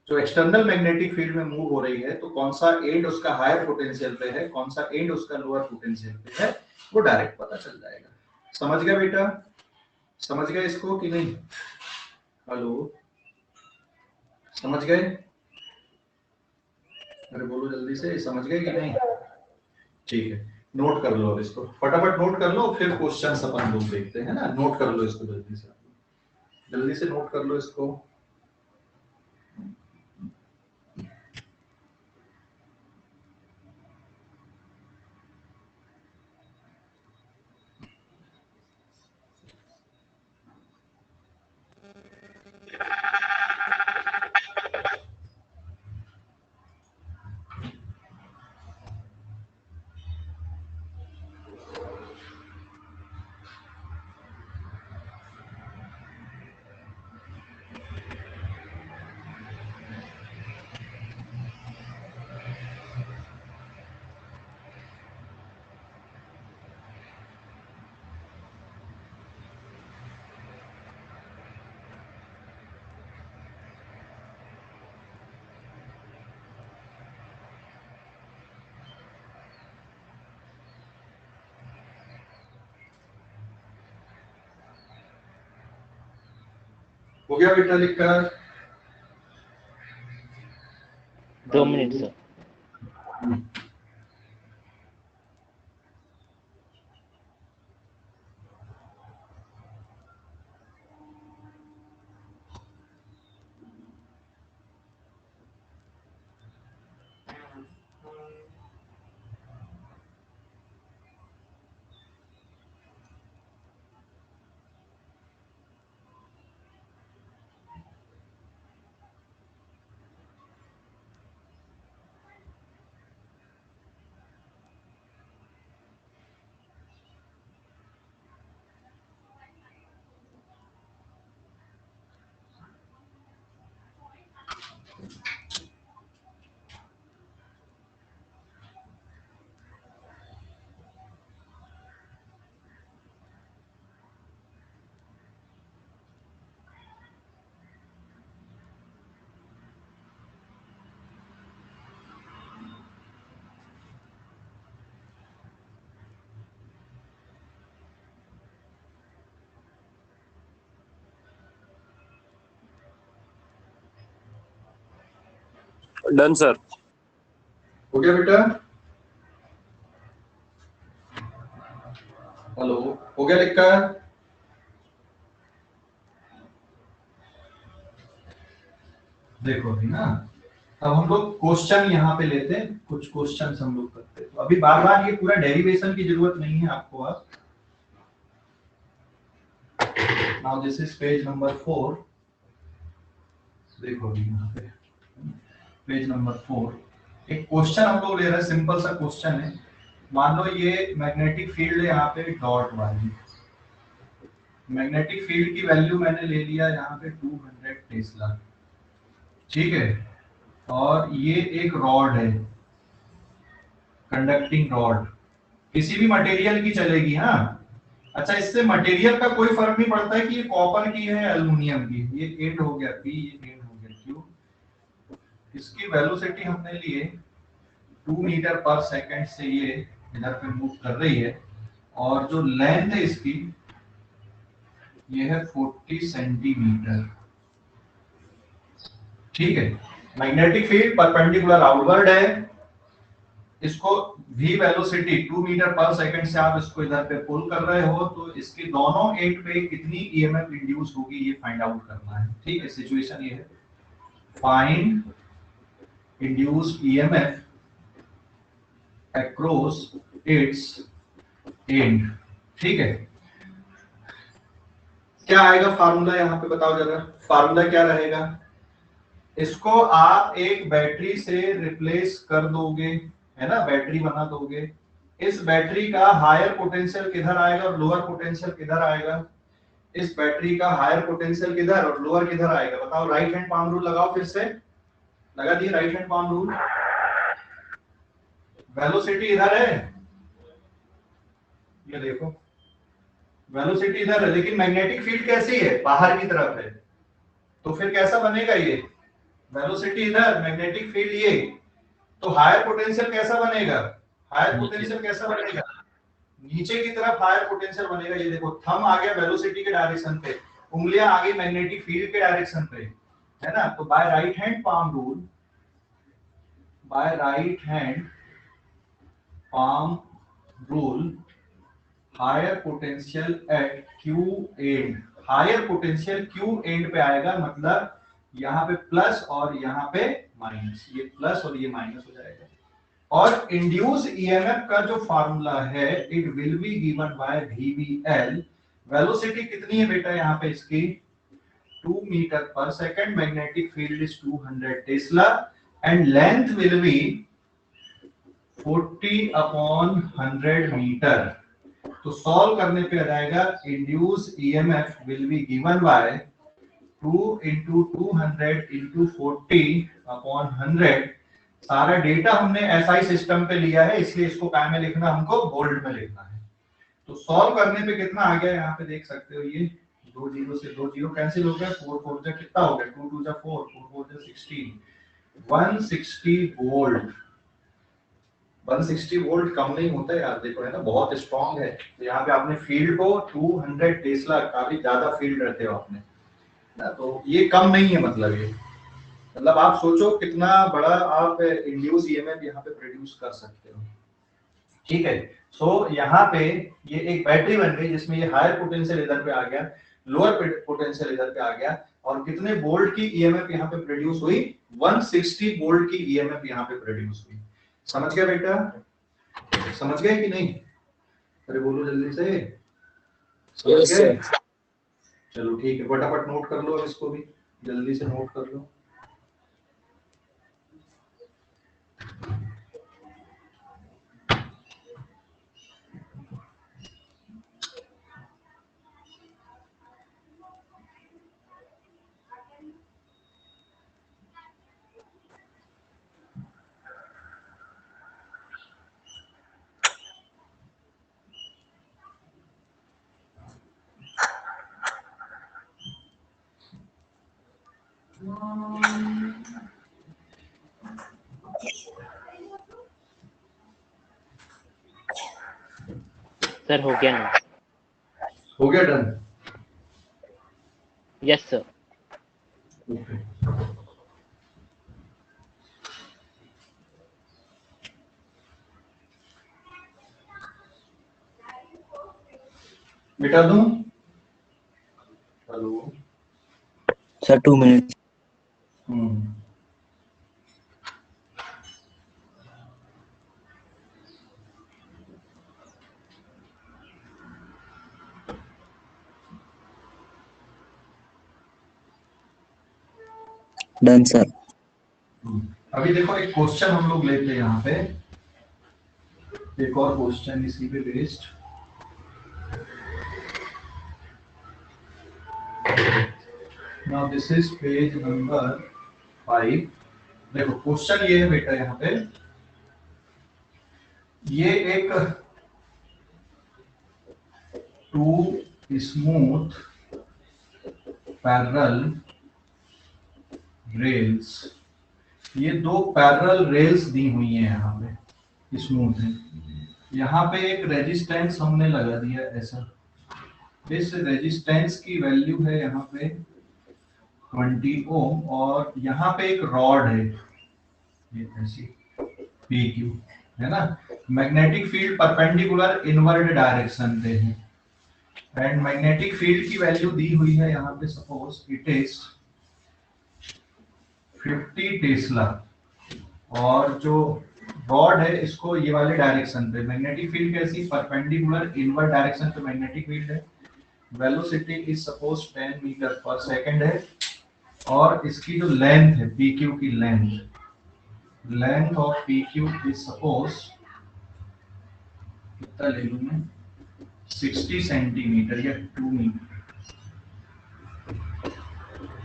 S1: जो एक्सटर्नल मैग्नेटिक फील्ड में मूव हो रही है, तो कौन सा एंड उसका हायर पोटेंशियल पे है, कौन सा एंड उसका लोअर पोटेंशियल पे है, वो डायरेक्ट पता चल जाएगा। समझ गया बेटा, समझ गए इसको कि नहीं, हेलो समझ गए, अरे बोलो जल्दी से, समझ गए कि नहीं, ठीक है, नोट कर लो इसको, फटाफट नोट कर लो, फिर क्वेश्चन अपन लोग देखते हैं ना, नोट कर लो इसको जल्दी से नोट कर लो इसको। हो गया बेटा लिखकर?
S7: 2 मिनट सर।
S2: Done sir.
S1: हो गया बेटा? हेलो, हो गया लिखकर? देखो अभी ना, अब हम लोग क्वेश्चन यहाँ पे लेते हैं, कुछ क्वेश्चन हम लोग करते हैं। तो अभी बार बार ये पूरा डेरिवेशन की जरूरत नहीं है आपको। अब now this is page number 4। देखो अभी यहाँ पे पेज नंबर 4 एक क्वेश्चन हम लोग ले रहे हैं, सिंपल सा क्वेश्चन है। मान लो ये मैग्नेटिक फील्ड है यहाँ पे डॉट वाली। मैग्नेटिक फील्ड की वैल्यू मैंने ले लिया यहाँ पे 200 टेस्ला, ठीक है। और ये एक रॉड है, कंडक्टिंग रॉड, किसी भी मटेरियल की चलेगी। हाँ, अच्छा, इससे मटेरियल का कोई फर्क नहीं पड़ता है कि ये कॉपर की है एल्युमिनियम की। ये एंड हो गया P, ये एंड हो गया Q। इसकी वेलोसिटी हमने लिए 2 मीटर पर सेकंड से ये इधर पे मूव कर रही है, और जो लेंथ है इसकी ये है 40 सेंटीमीटर, ठीक है। मैग्नेटिक फील्ड परपेंडिकुलर आउटवर्ड है, इसको v वेलोसिटी 2 मीटर पर सेकंड से आप इसको इधर पे पुल कर रहे हो, तो इसके दोनों एंड पे कितनी ईएमएफ इंड्यूस होगी ये फाइंड आउट करना है, ठीक है। सिचुएशन ये है, find induced EMF across its and, ठीक है। क्या आएगा फार्मूला यहाँ पे बताओ जरा, फार्मूला क्या रहेगा? इसको आप एक बैटरी से रिप्लेस कर दोगे, है ना, बैटरी बना दोगे। इस बैटरी का हायर पोटेंशियल किधर आएगा और लोअर पोटेंशियल किधर आएगा? इस बैटरी का हायर पोटेंशियल किधर और लोअर किधर आएगा? बताओ, राइट हैंड पाम रूल लगाओ, फिर से लगा दिए right hand palm rule. Velocity इधर है, ये देखो वेलोसिटी इधर है, लेकिन मैग्नेटिक फील्ड कैसी है? बाहर की तरफ है। तो फिर कैसा बनेगा ये? वेलोसिटी इधर, मैग्नेटिक फील्ड ये, तो हायर पोटेंशियल कैसा बनेगा? हायर पोटेंशियल कैसा बनेगा? नीचे की तरफ हायर पोटेंशियल बनेगा। ये देखो, थंब आ गया वेलोसिटी के डायरेक्शन पे, उंगलियां आ गई मैग्नेटिक फील्ड के डायरेक्शन पे, है ना। तो by right hand palm rule, by right hand palm rule, higher potential at Q end, higher potential Q end पे आएगा, मतलब यहाँ पे प्लस और यहाँ पे माइनस, ये प्लस और ये माइनस हो जाएगा। और इंड्यूस ईएमएफ का जो फार्मूला है, it will be given by VBL। Velocity कितनी है बेटा यहाँ पे इसकी? 2 मीटर पर second, magnetic field is 200 tesla, and length will be 40 upon 100 metre. तो सॉल्व करने पे आ जाएगा, induce EMF will be given by 2 into 200 into 40 upon 100। सारा डेटा हमने एसआई सिस्टम पे लिया है, इसलिए इसको काय में लिखना, हमको बोल्ड में लिखना है। तो सॉल्व करने पे कितना आ गया यहाँ पे देख सकते हो, ये 2 जीरो से 2 जीरो कैंसिल हो गया, 4 4 जा कितना हो गया, 2 2 जा 4 4 4 जा 16, 160 वोल्ट। 160 वोल्ट कम नहीं होता यार, देखो है ना, बहुत स्ट्रांग है। तो यहाँ पे आपने फील्ड को 200 टेस्ला, काफी ज्यादा फील्ड रहते हो आपने, ना, तो ये कम नहीं है, मतलब आप सोचो कितना बड़ा आप इंड्यूस ईएमएफ यहाँ पे प्रोड्यूस कर सकते हो। ठीक है, सो यहाँ पे ये एक बैटरी बन गई जिसमें ये हायर पोटेंशियल इधर पे आ गया, लोअर पोटेंशियल इधर पे आ गया, और कितने वोल्ट की ईएमएफ यहाँ पे प्रोड्यूस हुई, 160 वोल्ट की ईएमएफ यहाँ पे प्रोड्यूस हुई। समझ गया बेटा, समझ गए कि नहीं? अरे बोलो जल्दी से, समझ गए? चलो ठीक है, फटाफट नोट कर लो, अब इसको भी जल्दी से नोट कर लो।
S7: सर हो गया ना?
S1: हो गया डन?
S7: Yes sir.
S1: ओके, मिटा दूं? Hello
S3: sir 2 minute. Done sir.
S1: अभी देखो एक क्वेश्चन हम लोग लेते हैं यहाँ पे, एक और क्वेश्चन इसी पे based. Now this is page number 5। देखो क्वेश्चन ये है बेटा, यहाँ पे ये एक टू स्मूथ पैरेलल रेल्स, ये दो पैरेलल रेल्स दी हुई हैं, यहाँ पे स्मूथ है, यहाँ पे एक रेजिस्टेंस हमने लगा दिया ऐसा, इस रेजिस्टेंस की वैल्यू है यहाँ पे 20 ओम, और यहाँ पे एक रॉड है ये ऐसी PQ है ना, magnetic field perpendicular inward direction पे है, एंड मैग्नेटिक फील्ड की वैल्यू दी हुई है यहाँ पे, सपोज इट इज 50 टेस्ला, और जो रॉड है इसको ये वाले डायरेक्शन पे, मैग्नेटिक फील्ड कैसी, परपेंडिकुलर इनवर्ड डायरेक्शन पे मैग्नेटिक फील्ड है, वेलोसिटी इज सपोज 10 मीटर पर सेकंड है, और इसकी जो लेंथ है PQ की length of PQ is suppose कितना ले लूं मैं, 60 सेंटीमीटर या 2 मीटर,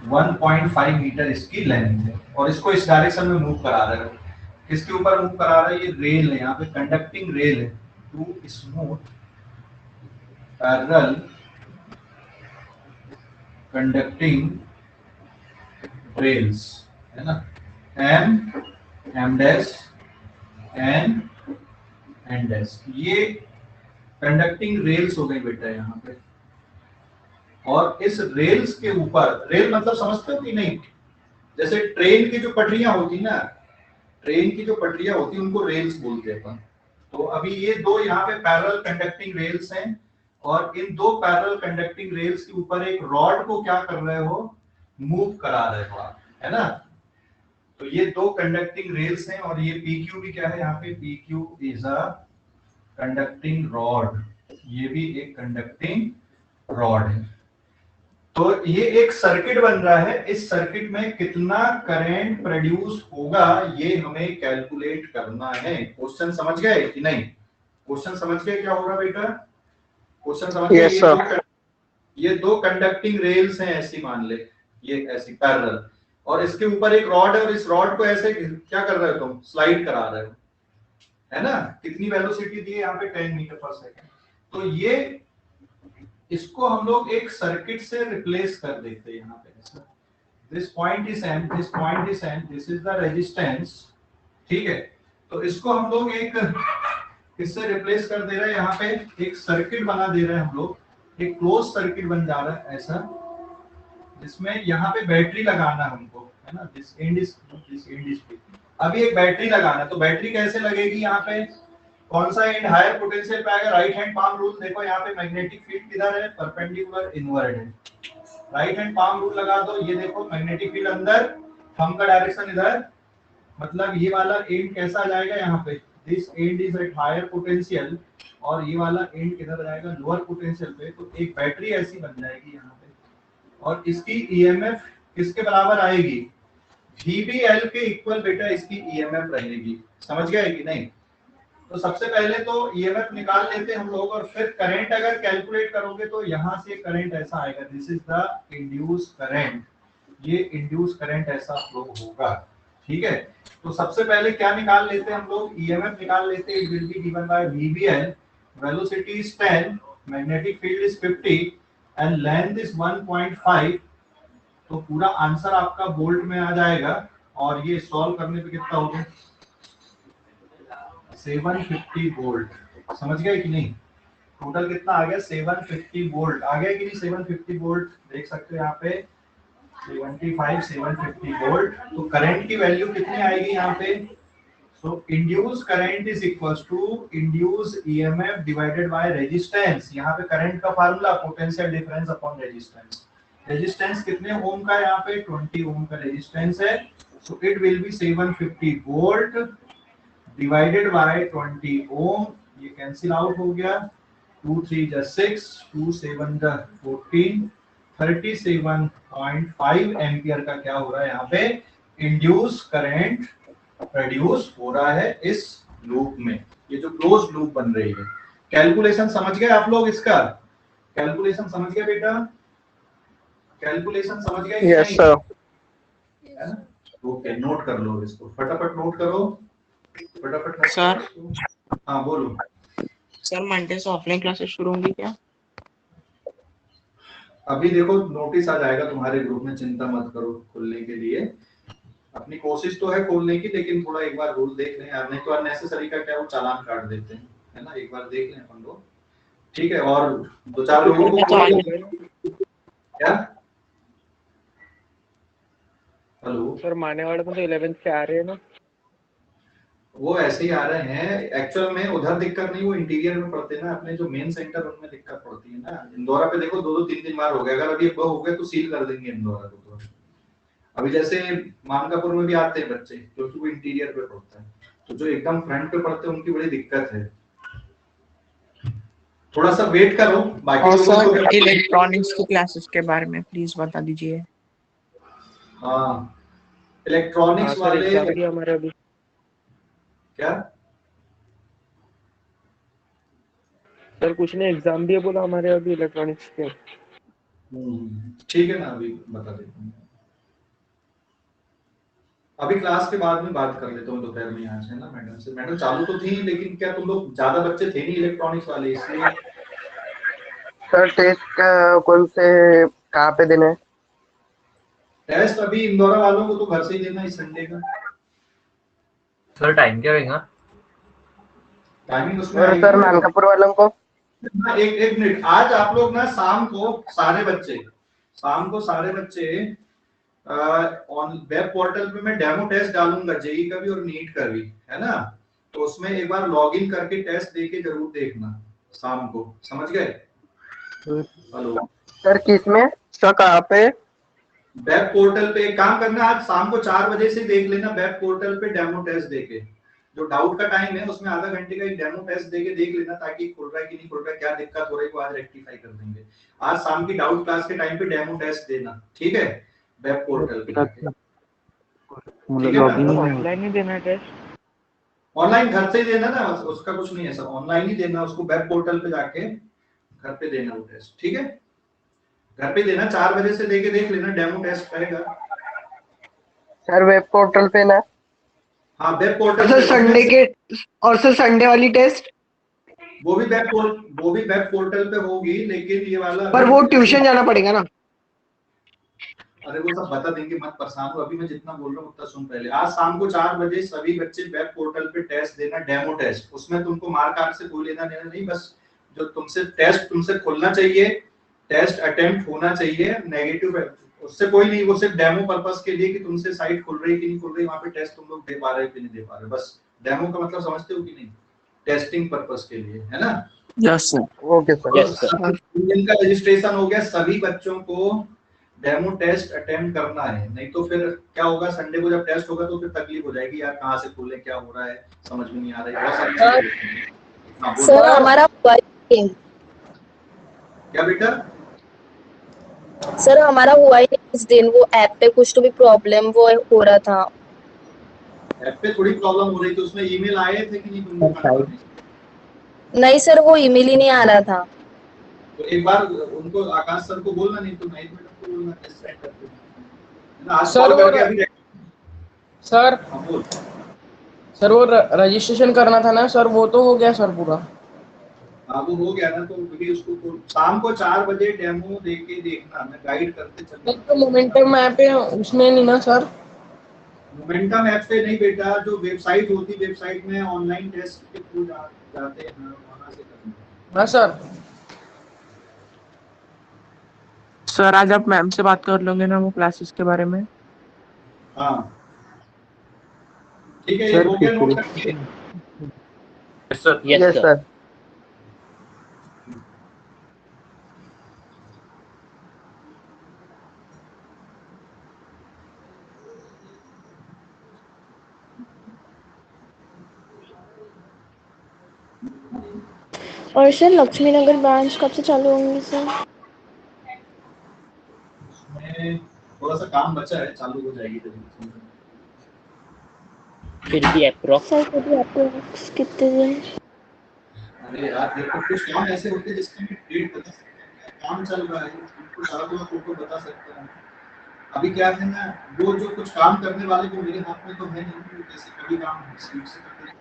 S1: 1.5 मीटर इसकी लेंथ है, और इसको इस डायरेक्शन में मूव करा रहा है। किसके ऊपर मूव करा रहा है, ये रेल है, यहाँ पे कंडक्टिंग रेल है, two smooth parallel conducting rails है ना, M डैश N डैश, ये कंडक्टिंग रेल्स हो गई बेटा यहाँ पे, और इस रेल्स के ऊपर, रेल मतलब समझते हो कि नहीं, जैसे ट्रेन की जो पटरियां होती ना, ट्रेन की जो पटरियां होती उनको रेल्स बोलते हैं। तो अभी ये दो यहाँ पे पैरेलल कंडक्टिंग रेल्स हैं, और इन दो पैरेलल कंडक्टिंग रेल्स के ऊपर एक रॉड को क्या कर रहे हो, मूव करा रहे हो आप, है ना। तो ये दो कंडक्टिंग रेल्स हैं, और ये PQ भी क्या है यहाँ पे, PQ is a conducting rod, ये भी एक कंडक्टिंग रॉड है। तो ये एक सर्किट बन रहा है, इस सर्किट में कितना करंट प्रोड्यूस होगा ये हमें कैलकुलेट करना है। क्वेश्चन समझ गए कि नहीं? क्वेश्चन समझ गए क्या होगा बेटा? क्वेश्चन समझ गए?
S6: yes,
S1: ये दो कंडक्टिंग रेल्स हैं ऐसी, मान ले ये ऐसी पैरेलल, और इसके ऊपर एक रॉड है, और इस रॉड को ऐसे क्या कर रहे हो तुम, स्लाइड करा रहे हो, है ना। कितनी वेलोसिटी दी है यहाँ पे, 10 मीटर पर सेकंड। तो ये इसको हम लोग एक सर्किट से रिप्लेस कर देते हैं यहाँ पे। This point is M, this point is M, this is the resistance, ठीक है। तो इसको हम लोग एक किससे रिप्लेस कर दे रहे हैं, यहाँ पे एक सर्किट बना दे रहे हैं हम लोग, एक क्लोज सर्किट बन जा रहा है ऐसा, इसमें यहाँ पे बैटरी लगाना हमको, है ना, दिस एंड इज अभी एक बैटरी लगाना, तो बैटरी कैसे लगेगी यहाँ पे, कौन सा एंड हायर पोटेंशियल पे आएगा, राइट हैंड पाम रूल। देखो यहाँ पे मैग्नेटिक फील्ड किधर है, परपेंडिकुलर इनवर्ड है, राइट हैंड पाम रूल लगा दो। ये देखो मैग्नेटिक फील्ड अंदर, थंब का डायरेक्शन इधर, मतलब ये वाला एंड कैसा आ जाएगा यहाँ पे, this end is at higher potential, और ये वाला एंड किधर जाएगा, लोअर पोटेंशियल पे। तो एक बैटरी ऐसी बन जाएगी यहाँ पे, और इसकी ईएमएफ किसके बराबर आएगी, VBL के इक्वल बेटा इसकी ईएमएफ रहेगी। समझ गए कि नहीं? तो सबसे पहले तो ईएमएफ निकाल लेते हम लोग, और फिर करंट अगर कैलकुलेट करोगे तो यहाँ से करंट ऐसा आएगा, this is the induce current, ये इंड्यूस करंट ऐसा फ्लो होगा। ठीक है, तो सबसे पहले क्या निकाल लेते हैं हम लोग, ईएमएफ निकाल लेते हैं। It will be given by VBL, velocity is 10, magnetic field is 50 and length is 1.5। तो पूरा आंसर आपका वोल्ट में आ जाएगा, और ये सॉल्व करने पे कितना हो गया, 750 वोल्ट। समझ गए कि नहीं? टोटल कितना आ गया, 750 वोल्ट आ गया कि नहीं? 750 वोल्ट देख सकते हो यहाँ पे, 75 750 वोल्ट। तो करंट की वैल्यू कितनी आएगी यहाँ पे, so induce current is equals to induce EMF divided by resistance. यहाँ पे करंट का formula potential difference upon resistance. Resistance कितने ओम का है यहाँ पे, 20 ओम का रेजिस्टेंस है। So it will B 750 volt divided by 20 ओम, ये कैंसिल आउट हो गया, 2 3 जा 6, 2 7 जा 14, 37.5 एम्पियर का क्या हो रहा है यहाँ पे, इंड्यूस करंट प्रोड्यूस हो रहा है इस लूप में। ये जो क्लोज लूप बन रही है, कैलकुलेशन समझ गए आप लोग? इसका कैलकुलेशन समझ गए बेटा? कैलकुलेशन समझ गए?
S6: Yes sir.
S1: ओके, नोट कर लो इसको, फटाफट नोट करो, फटाफट।
S5: सर
S1: हाँ बोलो
S5: सर, मंडे से ऑफलाइन क्लासेस शुरू होंगी क्या?
S1: अभी देखो नोटिस आ जाएगा तुम्हारे ग्रुप में, चिंता मत करो खुलने के लिए। अपनी कोशिश तो है खोलने की, लेकिन थोड़ा एक बार रूल देख लें यार, नहीं तो अननेसेसरी का क्या वो चालान काट देते हैं, है ना। एक बार देख लें अपन लोग, ठीक है। और दो चार लोगों को क्या, हेलो
S8: सर, मानेवाड़े में तो 11th के आ रहे हैं ना?
S1: वो ऐसे ही आ रहे हैं एक्चुअल में, उधर दिक्कत नहीं, वो इंटीरियर में पड़ते हैं ना अपने जो मेन सेंटर, उनमें दिक्कत पड़ती है ना। इंदौरा पे देखो 2-3 बार हो गया, अगर अभी हो गया तो सील कर देंगे इंदौरा को। तो अभी जैसे मानकापुर में भी आते हैं बच्चे, क्योंकि वो इंटीरियर पे पड़ता है, तो जो एकदम फ्रंट पे पड़ते हैं उनकी बड़ी दिक्कत है। थोड़ा सा वेट करो, बाकी
S5: और
S1: लोगों को
S5: सर इलेक्ट्रॉनिक्स की क्लासेस के बारे में प्लीज बता दीजिए।
S1: हाँ, इलेक्ट्रॉनिक्स वाले
S8: हमारे अभी
S1: क्या
S8: सर, कुछ नहीं, एग्जाम भी है बोला हमारे अभी इलेक्ट्रॉनिक्स के।
S1: ठीक है ना, अभी बता देता हूँ। अभी क्लास के बाद में बात कर लेता हूँ दोपहर में यहाँ से ना मैडम से। मैडम चालू तो थी, लेकिन क्या तुम लोग ज्यादा बच्चे थे नहीं इलेक्ट्रॉनिक्स वाले, इसलिए।
S6: सर टेस्ट कौन से कहाँ पे देना है?
S1: टेस्ट अभी इंदौरा वालों को तो घर से ही देना इस संडे का।
S4: सर टाइम क्या रहेगा?
S1: टाइमिंग उसमें
S6: सर मानकापुर वालों को
S1: एक मिनट, आज आप लोग ना शाम को सारे बच्चे ऑन वेब पोर्टल पे मैं डेमो टेस्ट डालूंगा, जेई का भी और नीट का भी, है ना। तो उसमें एक बार लॉगिन करके टेस्ट देके जरूर देखना शाम को, समझ गए? हेलो
S6: सर, किस में सर, कहाँ पे?
S1: वेब पोर्टल पे। एक काम करना, आज शाम को 4 बजे से देख लेना वेब पोर्टल पे डेमो टेस्ट देके। जो डाउट का टाइम है उसमें आधा घंटे का एक डेमो टेस्ट देके देख लेना, ताकि खुल रहा है कि नहीं खुल रहा है, क्या दिक्कत हो रही है वो आज रेक्टिफाई कर देंगे। आज शाम की डाउट क्लास के टाइम पे डेमो टेस्ट देना, ठीक है, वेब पोर्टल पे जाके।
S8: ऑनलाइन ही देना है टेस्ट?
S1: ऑनलाइन घर से ही देना ना, उसका कुछ नहीं है सर, ऑनलाइन ही देना उसको, वेब पोर्टल पे जाके घर पे देना वो टेस्ट, ठीक है। घर पे देना, 4 बजे से देके देख लेना, डेमो टेस्ट रहेगा
S6: सर वेब पोर्टल पे ना।
S1: हाँ वेब पोर्टल
S9: सर संडे के, और सर संडे वाली टेस्ट
S1: वो भी वेब पोर्टल पे होगी, लेकिन ये वाला
S9: पर वो ट्यूशन जाना पड़ेगा ना।
S1: अरे वो सब बता देंगे, मत परेशान हो। अभी मैं जितना बोल रहा हूँ उतना सुन पहले। आज शाम को 4 बजे सभी बच्चे वेब पोर्टल पे टेस्ट देना, डेमो टेस्ट। उसमें तुमको मार्क आर्क से कोई लेना देना नहीं, बस जो तुमसे टेस्ट तुमसे खुलना चाहिए, टेस्ट अटेम्प्ट होना चाहिए, नेगेटिव उससे कोई नहीं, वो सिर्फ डेमो पर्पस के लिए कि तुमसे साइट खुल रही है कि नहीं खुल रही, वहां पे टेस्ट तुम लोग दे पा रहे हो कि नहीं दे पा रहे हो, बस डेमो का मतलब समझते हो कि नहीं, टेस्टिंग पर्पस के लिए, है ना।
S8: Yes sir.
S6: Okay sir.
S7: Yes sir.
S1: जिनका रजिस्ट्रेशन हो गया सभी बच्चों को डेमो टेस्ट अटेम्प्ट करना है, नहीं तो फिर क्या होगा, संडे को जब टेस्ट होगा तो फिर तकलीफ हो जाएगी, यार कहाँ से खोले, क्या हो रहा है, समझ में नहीं आ रहा है, बहुत सारी चीजें होती हैं। हाँ, बोलो।
S10: सर हमारा हुआ ही नहीं।
S1: क्या बेटा?
S10: सर हमारा हुआ ही नहीं इस दिन, वो ऐप पे कुछ तो भी प्रॉब्लम वो हो रहा था।
S1: ऐप पे थोड़ी प्रॉब्लम हो रही थी, उसमें ईमेल आए थे कि नहीं तुमको?
S10: नहीं सर, वो ईमेल ही नहीं आ रहा था।
S1: तो एक बार उनको आकाश सर को बोलना, नहीं तो नाइट मैडम को बोलना, टेस्ट सेट करके ना, आज
S5: सर,
S1: कॉल
S5: वो
S1: करके अभी।
S5: सर
S1: हाँ बोल।
S5: सर वो रजिस्ट्रेशन करना था ना सर, वो तो हो गया सर पूरा।
S1: हाँ वो हो गया ना, तो अभी उसको तो शाम को 4 बजे डेमो देके देखना, मैं गाइड करते
S5: नहीं
S1: चलूंगा।
S5: तो मोमेंटम ऐप है उसमें नहीं ना सर?
S1: मोमेंटम ऐप पे नहीं बेटा, जो वेबसाइट होती, वेबसाइट में ऑनलाइन टेस्ट के थ्रू जाते हैं, वहां से करना।
S5: हाँ सर।
S8: सर आज आप मैम से बात कर लोगे ना वो क्लासेस के बारे में?
S1: हाँ ठीक है, ये
S8: सर
S1: हो गया नोट
S8: फिर
S1: करके।
S4: Sir
S6: yes
S7: yes sir.
S6: Sir.
S10: और सर लक्ष्मी नगर ब्रांच कब से चालू होंगी सर?
S1: उसमें थोड़ा सा काम बचा है, चालू हो जाएगी जल्दी।
S7: फिर भी अप्रोक्स
S10: सर कभी आपको कितने दिन?
S1: अरे यार देखो, कुछ काम ऐसे होते हैं जिसका मैं डेट बता सकता हूँ, क्या काम चल रहा है उनको सारा तो मैं फोटो बता सकता हूँ। अभी क्या है ना, वो जो कुछ काम करने वाले को मेरे हाथ में तो है नहीं, जैसे कभी काम स्पीड से करते हैं,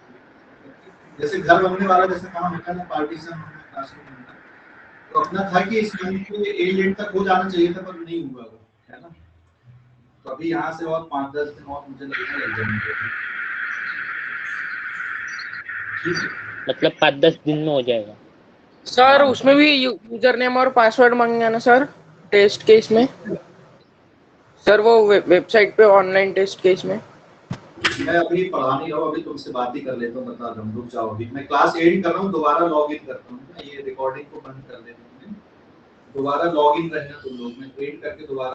S1: जैसे घर बनने वाला जैसे काम होता है ना, पार्टीशन होना, क्लासरूम होना, तो अपना था कि इस मंथ के एंड तक हो जाना चाहिए था, पर नहीं हुआ, है ना। तो अभी यहाँ से और 5-10 दिन और मुझे लगता है लग जाएंगे। ठीक है,
S7: मतलब 5-10 दिन में हो जाएगा।
S5: सर उसमें भी यूजर नेम और पासवर्ड मांगेगा ना सर, टेस्ट केस में? सर वो वेबसाइट पे ऑनलाइन टेस्ट केस में।
S1: मैं अभी पढ़ा नहीं रहा हूँ, अभी तुमसे बात ही कर लेता हूँ, बता रहा हूँ, रुक जाओ, अभी मैं क्लास एंड कर रहा हूँ, दोबारा लॉग इन करता हूँ, ये रिकॉर्डिंग को बंद कर देता हूँ, दोबारा लॉग इन रहना तुम लोग, मैं एंड करके दोबारा